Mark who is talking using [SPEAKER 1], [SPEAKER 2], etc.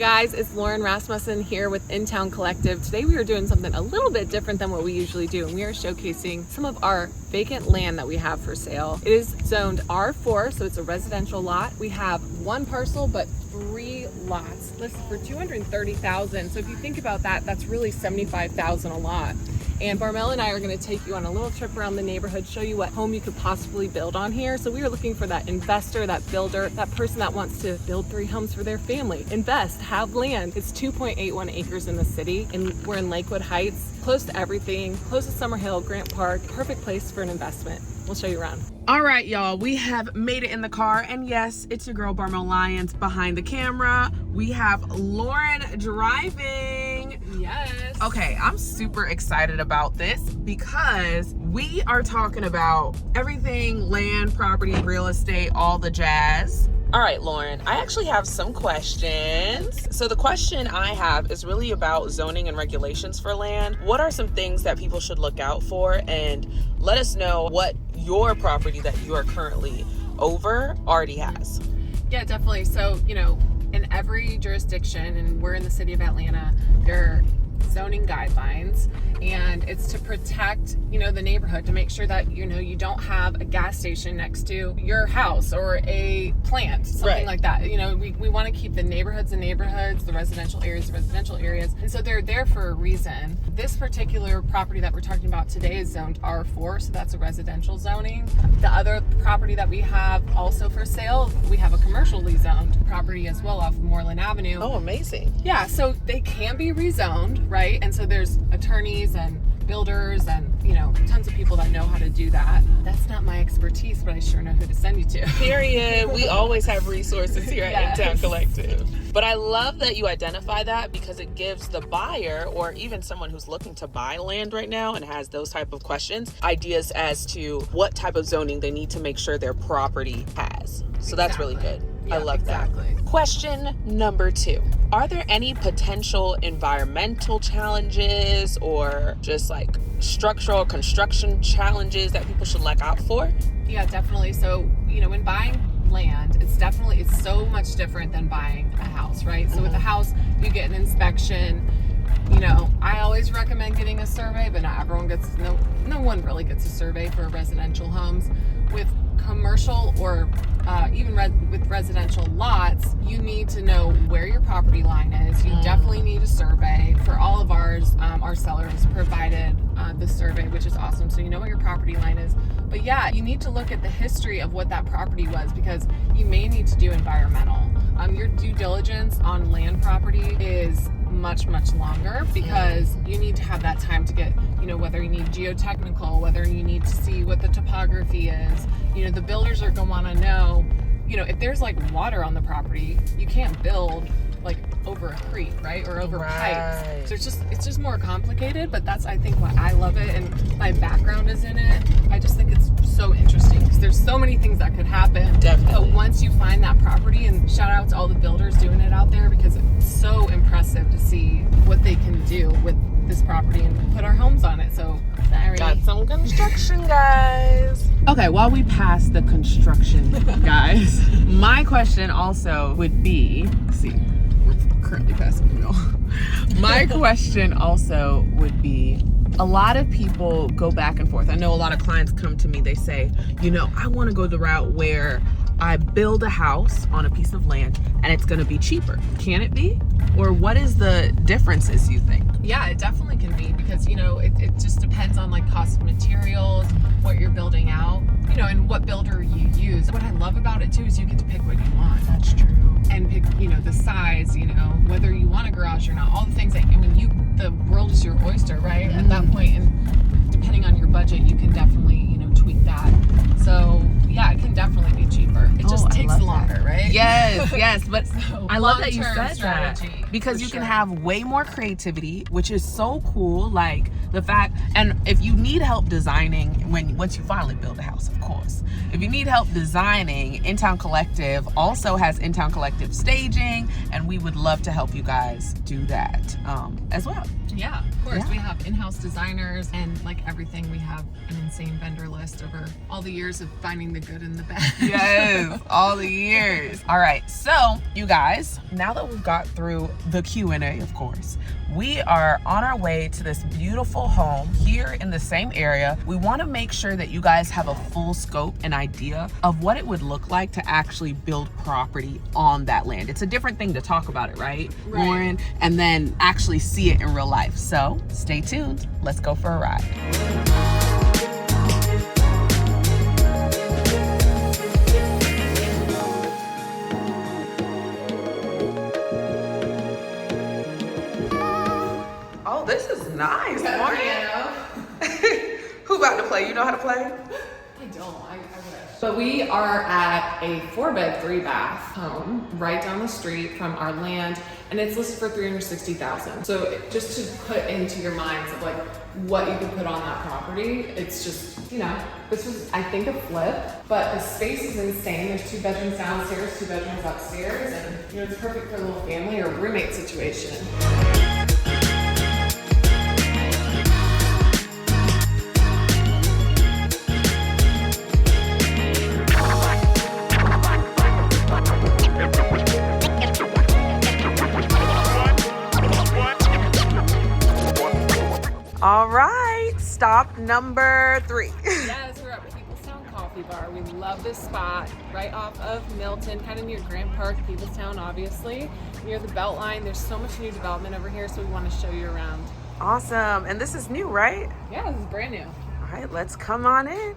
[SPEAKER 1] guys, it's Lauren Rasmussen here with Intown Collective. Today we are doing something a little bit different than what we usually do, and we are showcasing some of our vacant land that we have for sale. It is zoned R4, so it's a residential lot. We have one parcel, but 3 lots listed for $230,000. So if you think about that, that's really $75,000 a lot. And Barmel and I are going to take you on a little trip around the neighborhood, show you what home you could possibly build on here. So we are looking for that investor, that builder, that person that wants to build 3 homes for their family. Invest, have land. It's 2.81 acres in the city, and we're in Lakewood Heights, close to everything, close to Summer Hill, Grant Park. Perfect place for an investment. We'll show you around.
[SPEAKER 2] All right, y'all, we have made it in the car, and yes, it's your girl Barmel Lyons behind the camera. We have Lauren driving.
[SPEAKER 1] Yes.
[SPEAKER 2] Okay, I'm super excited about this because we are talking about everything land, property, real estate, all the jazz. All right, Lauren, I actually have some questions. So the question I have is really about zoning and regulations for land. What are some things that people should look out for? And let us know what your property that you are currently over already has.
[SPEAKER 1] Yeah, definitely. So, in every jurisdiction, and we're in the city of Atlanta, there are zoning guidelines, and it's to protect the neighborhood, to make sure that you don't have a gas station next to your house or a plant, something like that. We want to keep the neighborhoods, the residential areas, and so they're there for a reason. This particular property that we're talking about today is zoned R4, so that's a residential zoning. The other property that we have also for sale, we have a commercially zoned property as well off Moreland Avenue.
[SPEAKER 2] Oh, amazing.
[SPEAKER 1] Yeah, so they can be rezoned, right? And so there's attorneys and builders and tons of people that know how to do that. That's not my expertise, but I sure know who to send you to.
[SPEAKER 2] Period. We always have resources here at Intown Collective. But I love that you identify that, because it gives the buyer, or even someone who's looking to buy land right now and has those type of questions, ideas as to what type of zoning they need to make sure their property has. So that's really good. I love that. Question number 2. Are there any potential environmental challenges or just like structural construction challenges that people should look out for?
[SPEAKER 1] Yeah, definitely. So, when buying land, it's so much different than buying a house, right? So with a house, you get an inspection. I always recommend getting a survey, but not everyone no one really gets a survey for residential homes. With commercial or even with residential lots, you need to know where your property line is. You definitely need a survey. For all of ours, our sellers provided the survey, which is awesome, so you know what your property line is. But yeah, you need to look at the history of what that property was, because you may need to do environmental. Your due diligence on land property is much longer, because you need to have that time to get, whether you need geotechnical, whether you need to see what the topography is. The builders are going to want to know, if there's like water on the property, you can't build like over a creek, right? Or over pipes. So it's just more complicated, but that's, I think, why I love it, and my background is in it. I just think it's so interesting, because there's so many things that could happen.
[SPEAKER 2] Definitely.
[SPEAKER 1] But once you find that property, and shout out to all the builders doing it out there, because it's so impressive to see what they can do with this property and put our homes on it. So
[SPEAKER 2] got some construction, guys. Okay, while we pass the construction, guys, my question also would be, we're currently passing the wheel. My question also would be, a lot of people go back and forth. I know a lot of clients come to me, they say, I want to go the route where I build a house on a piece of land and it's going to be cheaper. Can it be? Or what is the differences, you think?
[SPEAKER 1] Yeah, it definitely can be, because it just depends on like cost of materials, what you're building out, and what builder you use. What I love about it too is you get to pick what you want.
[SPEAKER 2] That's true.
[SPEAKER 1] And pick, the size, whether you want a garage or not, all the things that, the world is your oyster, right? At that point, and depending on your budget, you can definitely, tweak that. So yeah, it can definitely be cheaper. It just takes longer, right?
[SPEAKER 2] Yes, but
[SPEAKER 1] So,
[SPEAKER 2] I love that you said
[SPEAKER 1] strategy,
[SPEAKER 2] that, because you
[SPEAKER 1] can
[SPEAKER 2] have way more creativity, which is so cool. Like, the fact, and if you need help designing, once you finally build a house, of course, if you need help designing, Intown Collective also has Intown Collective staging, and we would love to help you guys do that as well.
[SPEAKER 1] Yeah, of course.
[SPEAKER 2] Yeah.
[SPEAKER 1] We have in-house designers, and like everything, we have an insane vendor list over all the years of finding the good and the bad.
[SPEAKER 2] Yes, all the years. All right, so you guys, now that we've got through the Q&A, of course, we are on our way to this beautiful home here in the same area. We want to make sure that you guys have a full scope and idea of what it would look like to actually build property on that land. It's a different thing to talk about it, right, Lauren? And then actually see it in real life. So stay tuned. Let's go for a ride. Oh, this is nice. Who about to play? You know how to play?
[SPEAKER 1] I don't. I wish. But we are at a 4-bed, 3-bath home right down the street from our land, and it's listed for $360,000. So just to put into your minds of like what you could put on that property, it's just, you know, this was, I think, a flip, but the space is insane. There's 2 bedrooms downstairs, 2 bedrooms upstairs, and you know, it's perfect for a little family or roommate situation.
[SPEAKER 2] All right, stop number 3.
[SPEAKER 1] Yes, we're at Peoplestown Coffee Bar. We love this spot, right off of Milton, kind of near Grant Park, Peoplestown, obviously, near the Beltline. There's so much new development over here, so we want to show you around.
[SPEAKER 2] Awesome, and this is new, right?
[SPEAKER 1] Yeah, this is brand new.
[SPEAKER 2] All right, let's come on in.